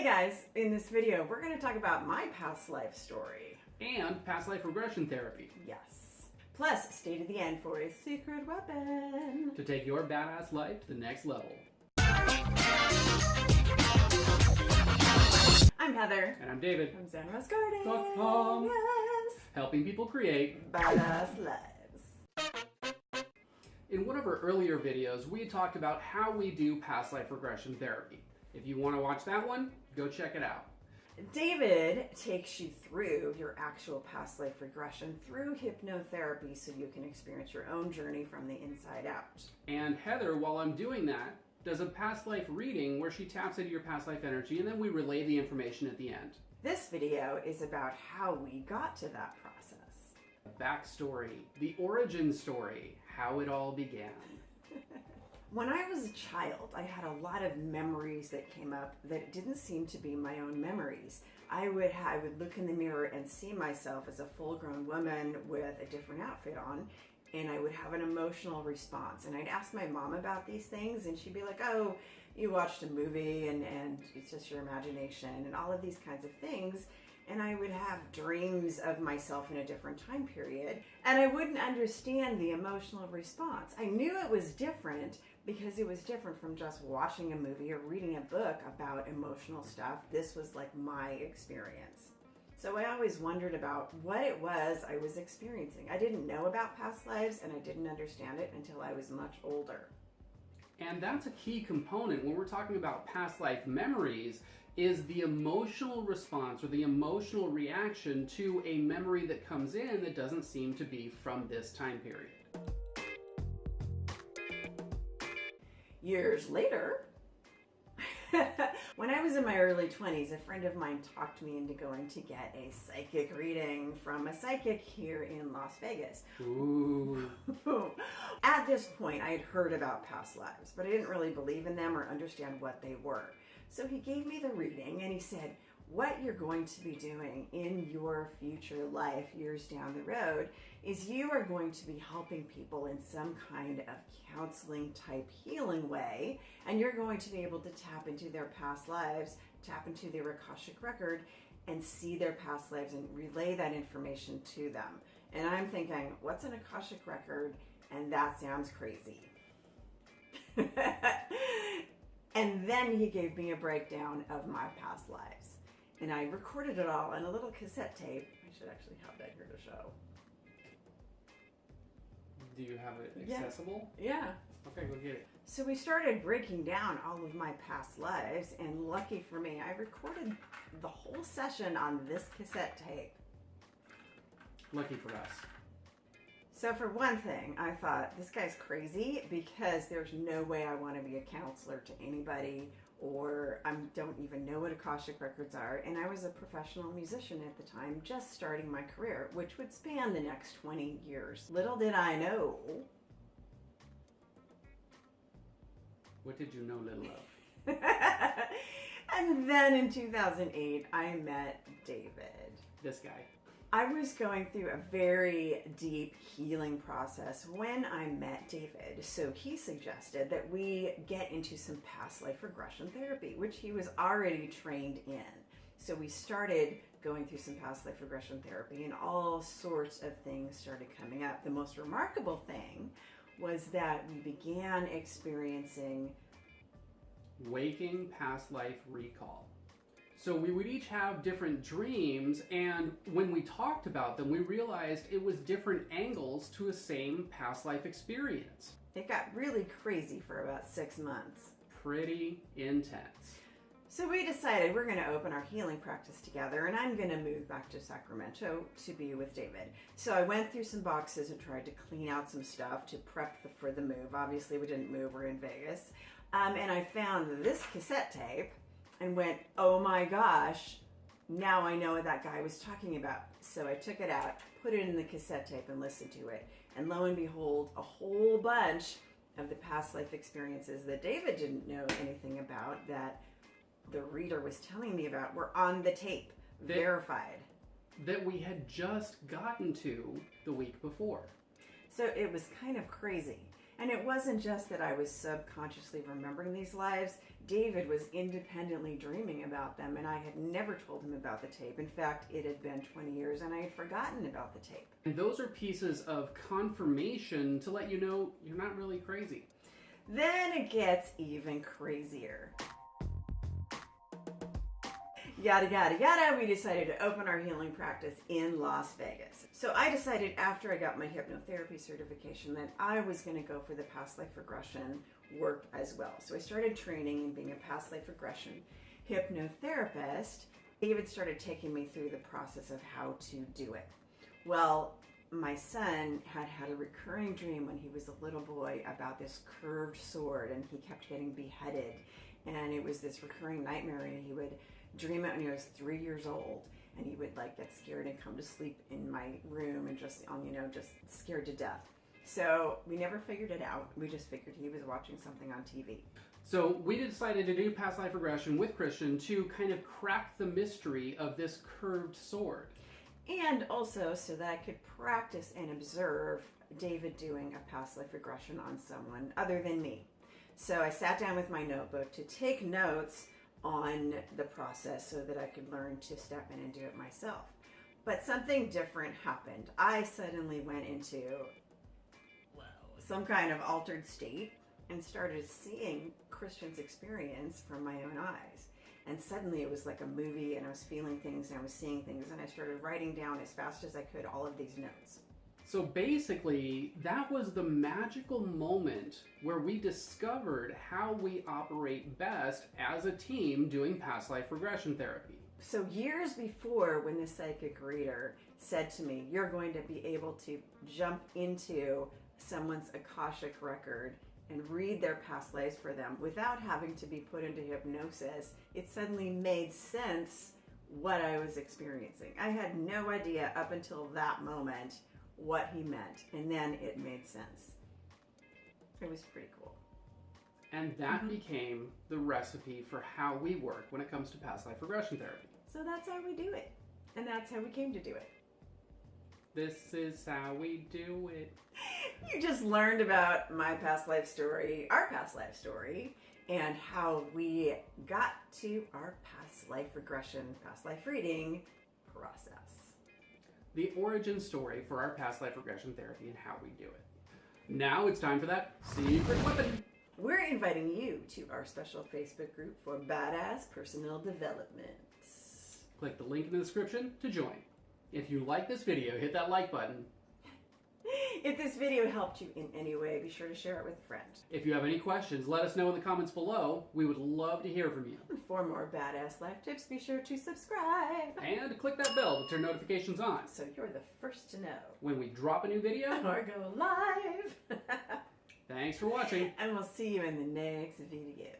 guys, in this video we're going to talk about my past life story. And past life regression therapy. Yes. Plus, stay to the end for a secret weapon. To take your badass life to the next level. I'm Heather. And I'm David. From Zen Rose Garden. Yes. Helping people create badass lives. In one of our earlier videos, we talked about how we do past life regression therapy. If you want to watch that one, go check it out. David takes you through your actual past life regression through hypnotherapy so you can experience your own journey from the inside out. And Heather, while I'm doing that, does a past life reading where she taps into your past life energy and then we relay the information at the end. This video is about how we got to that process. The backstory, the origin story, how it all began. When I was a child, I had a lot of memories that came up that didn't seem to be my own memories. I would look in the mirror and see myself as a full-grown woman with a different outfit on, and I would have an emotional response. And I'd ask my mom about these things, and she'd be like, oh, you watched a movie, and it's just your imagination, and all of these kinds of things. And I would have dreams of myself in a different time period, and I wouldn't understand the emotional response. I knew it was different because it was different from just watching a movie or reading a book about emotional stuff. This was like my experience. So I always wondered about what it was I was experiencing. I didn't know about past lives, and I didn't understand it until I was much older. And that's a key component when we're talking about past life memories, is the emotional response or the emotional reaction to a memory that comes in that doesn't seem to be from this time period. Years later, when I was in my early 20s, a friend of mine talked me into going to get a psychic reading from a psychic here in Las Vegas. Ooh. At this point, I had heard about past lives, but I didn't really believe in them or understand what they were. So he gave me the reading and he said, what you're going to be doing in your future life years down the road is you are going to be helping people in some kind of counseling type healing way, and you're going to be able to tap into their past lives, tap into their Akashic record, and see their past lives and relay that information to them. And I'm thinking, what's an Akashic record? And that sounds crazy. And then he gave me a breakdown of my past lives. And I recorded it all on a little cassette tape. I should actually have that here to show. Do you have it accessible? Yeah. Okay, go get it. So we started breaking down all of my past lives, and lucky for me, I recorded the whole session on this cassette tape. Lucky for us. So for one thing, I thought, this guy's crazy because there's no way I want to be a counselor to anybody, or I don't even know what Akashic records are. And I was a professional musician at the time, just starting my career, which would span the next 20 years. Little did I know. What did you know little of? And then in 2008, I met David. This guy. I was going through a very deep healing process when I met David. So he suggested that we get into some past life regression therapy, which he was already trained in. So we started going through some past life regression therapy, and all sorts of things started coming up. The most remarkable thing was that we began experiencing waking past life recall. So we would each have different dreams, and when we talked about them, we realized it was different angles to a same past life experience. It got really crazy for about 6 months. Pretty intense. So we decided we're going to open our healing practice together, and I'm going to move back to Sacramento to be with David. So I went through some boxes and tried to clean out some stuff to prep for the move. Obviously, we didn't move. We're in Vegas. And I found this cassette tape and went, oh my gosh, now I know what that guy was talking about. So I took it out, put it in the cassette tape, and listened to it. And lo and behold, a whole bunch of the past life experiences that David didn't know anything about, that the reader was telling me about, were on the tape, verified. That we had just gotten to the week before. So it was kind of crazy. And it wasn't just that I was subconsciously remembering these lives. David was independently dreaming about them, and I had never told him about the tape. In fact, it had been 20 years and I had forgotten about the tape. And those are pieces of confirmation to let you know you're not really crazy. Then it gets even crazier. Yada, yada, yada, we decided to open our healing practice in Las Vegas. So I decided after I got my hypnotherapy certification that I was going to go for the past life regression work as well. So I started training and being a past life regression hypnotherapist. David started taking me through the process of how to do it. Well, my son had had a recurring dream when he was a little boy about this curved sword, and he kept getting beheaded. And it was this recurring nightmare, and he would dream it when he was 3 years old, and he would like get scared and come to sleep in my room and just scared to death. So we never figured it out. We just figured he was watching something on TV. So we decided to do past life regression with Christian to kind of crack the mystery of this curved sword. And also so that I could practice and observe David doing a past life regression on someone other than me. So I sat down with my notebook to take notes on the process so that I could learn to step in and do it myself. But something different happened. I suddenly went into some kind of altered state and started seeing Christian's experience from my own eyes. And suddenly it was like a movie, and I was feeling things and I was seeing things, and I started writing down as fast as I could all of these notes. So basically, that was the magical moment where we discovered how we operate best as a team doing past life regression therapy. So years before, when the psychic reader said to me, you're going to be able to jump into someone's Akashic record and read their past lives for them without having to be put into hypnosis, it suddenly made sense what I was experiencing. I had no idea up until that moment what he meant, and then it made sense. It was pretty cool. And that became the recipe for how we work when it comes to past life regression therapy. So that's how we do it, and that's how we came to do it. This is how we do it. You just learned about my past life story, our past life story, and how we got to our past life regression, past life reading process. The origin story for our past life regression therapy and how we do it. Now it's time for that secret weapon. We're inviting you to our special Facebook group for badass personal development. Click the link in the description to join. If you like this video, hit that like button. If this video helped you in any way, be sure to share it with a friend. If you have any questions, let us know in the comments below. We would love to hear from you. And for more badass life tips, be sure to subscribe. And click that bell to turn notifications on So you're the first to know when we drop a new video or go live. Thanks for watching. And we'll see you in the next video.